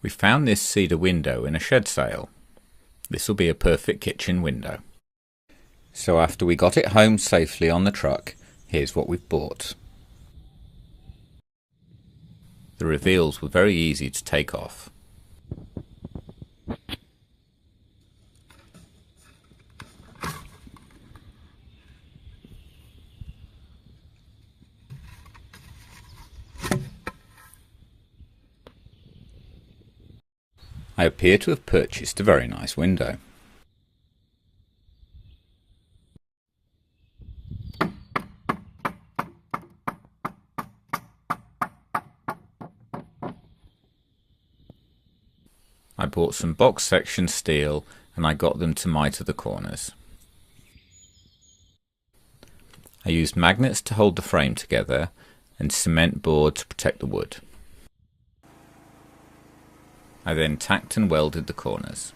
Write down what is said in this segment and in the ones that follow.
We found this cedar window in a shed sale. This will be a perfect kitchen window. So after we got it home safely on the truck, here's what we've bought. The reveals were very easy to take off. I appear to have purchased a very nice window. I bought some box section steel and I got them to miter the corners. I used magnets to hold the frame together and cement board to protect the wood. I then tacked and welded the corners.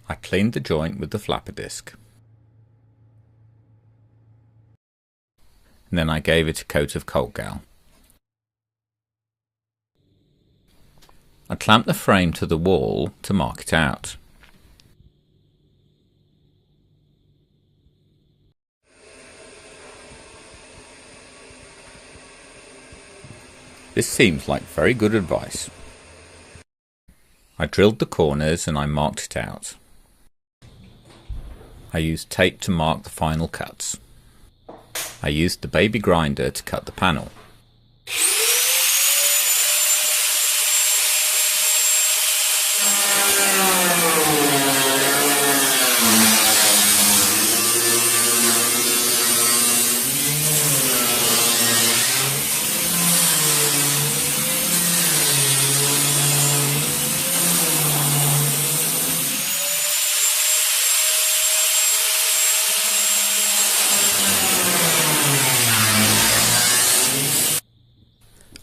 I cleaned the joint with the flapper disc. And then I gave it a coat of Colgal. I clamped the frame to the wall to mark it out. This seems like very good advice. I drilled the corners and I marked it out. I used tape to mark the final cuts. I used the baby grinder to cut the panel.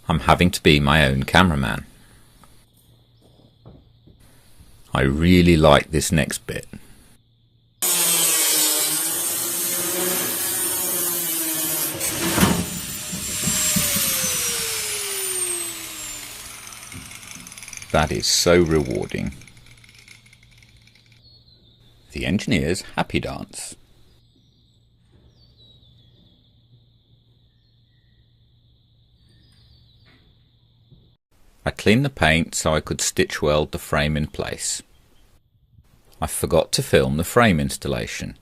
I'm having to be my own cameraman. I really like this next bit. That is so rewarding. The engineer's happy dance. I cleaned the paint so I could stitch weld the frame in place. I forgot to film the frame installation,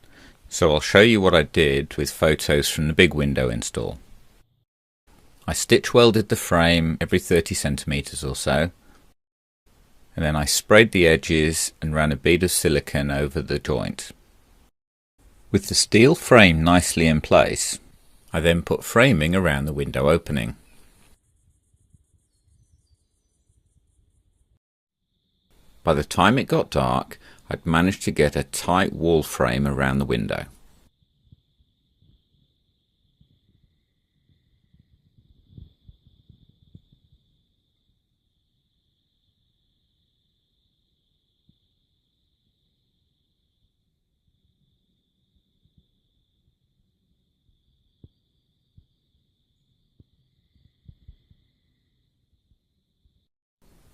so I'll show you what I did with photos from the big window install. I stitch welded the frame every 30 centimeters or so, and then I sprayed the edges and ran a bead of silicone over the joint. With the steel frame nicely in place, I then put framing around the window opening. By the time it got dark, I'd managed to get a tight wall frame around the window.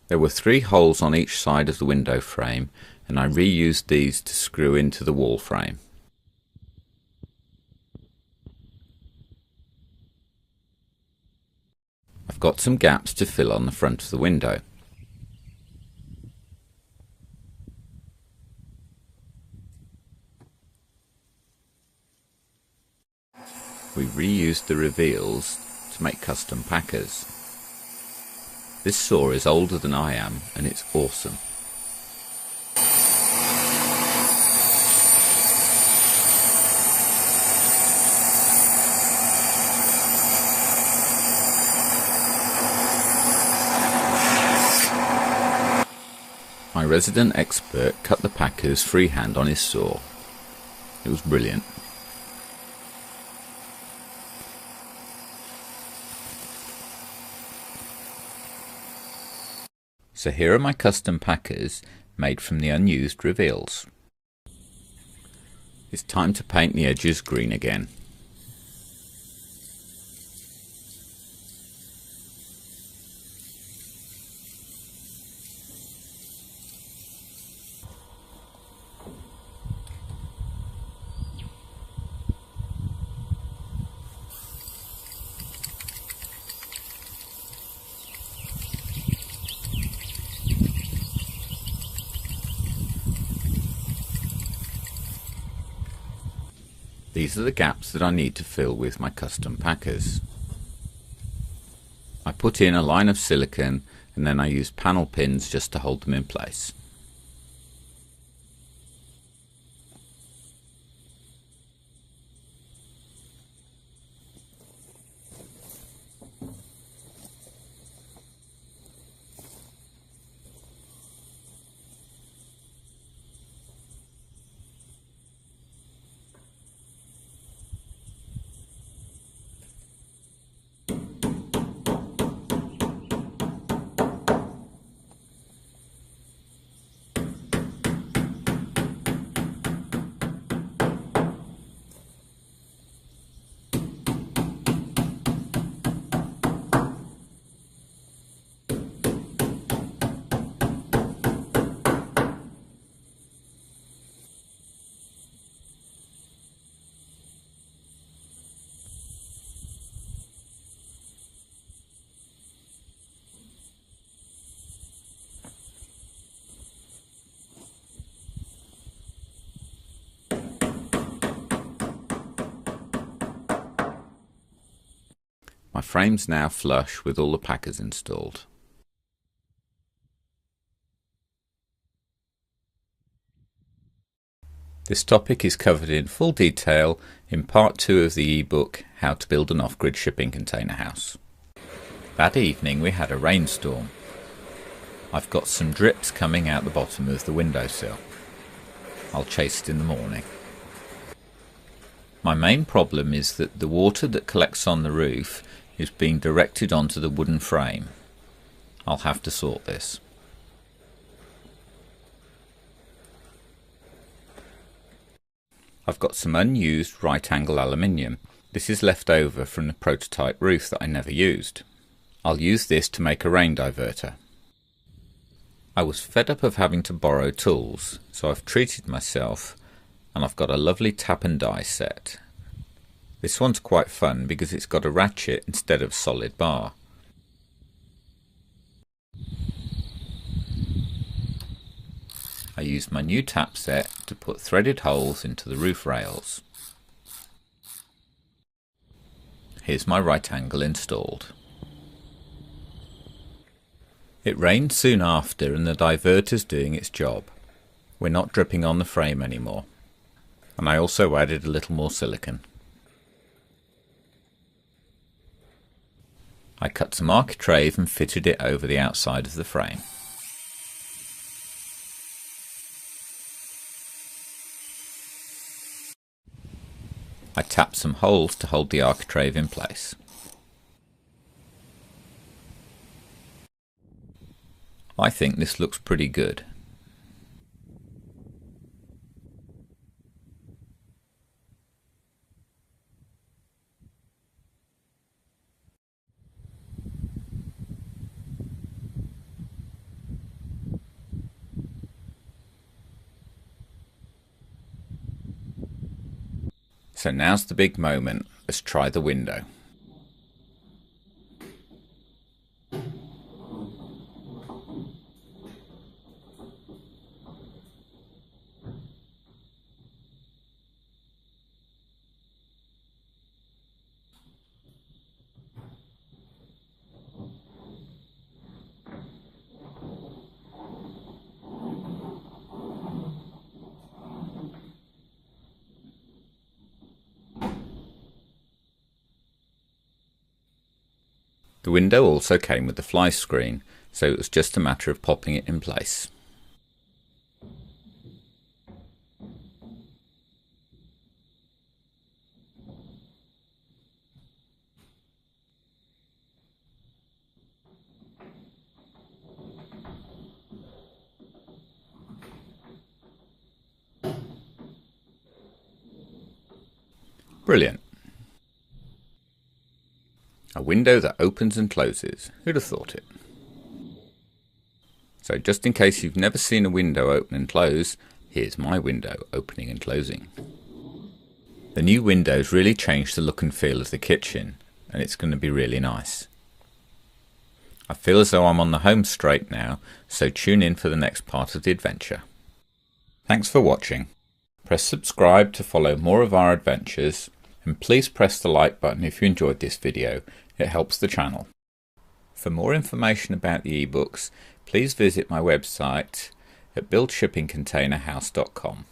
There were 3 holes on each side of the window frame, and I reused these to screw into the wall frame. I've got some gaps to fill on the front of the window. We reused the reveals to make custom packers. This saw is older than I am, and it's awesome. My resident expert cut the packers freehand on his saw. It was brilliant. So here are my custom packers made from the unused reveals. It's time to paint the edges green again. These are the gaps that I need to fill with my custom packers. I put in a line of silicone and then I use panel pins just to hold them in place. My frame's now flush with all the packers installed. This topic is covered in full detail in part 2 of the ebook How to Build an Off-Grid Shipping Container House. That evening we had a rainstorm. I've got some drips coming out the bottom of the windowsill. I'll chase it in the morning. My main problem is that the water that collects on the roof is being directed onto the wooden frame. I'll have to sort this. I've got some unused right angle aluminium. This is left over from the prototype roof that I never used. I'll use this to make a rain diverter. I was fed up of having to borrow tools, so I've treated myself and I've got a lovely tap and die set. This one's quite fun because it's got a ratchet instead of solid bar. I used my new tap set to put threaded holes into the roof rails. Here's my right angle installed. It rained soon after and the diverter's doing its job. We're not dripping on the frame anymore. And I also added a little more silicone. I cut some architrave and fitted it over the outside of the frame. I tapped some holes to hold the architrave in place. I think this looks pretty good. So now's the big moment. Let's try the window. The window also came with the fly screen, so it was just a matter of popping it in place. Brilliant. A window that opens and closes. Who'd have thought it? So just in case you've never seen a window open and close, here's my window opening and closing. The new windows really changed the look and feel of the kitchen, and it's going to be really nice. I feel as though I'm on the home straight now, so tune in for the next part of the adventure. Thanks for watching. Press subscribe to follow more of our adventures, and please press the like button if you enjoyed this video. It helps the channel. For more information about the ebooks, please visit my website at buildshippingcontainerhouse.com.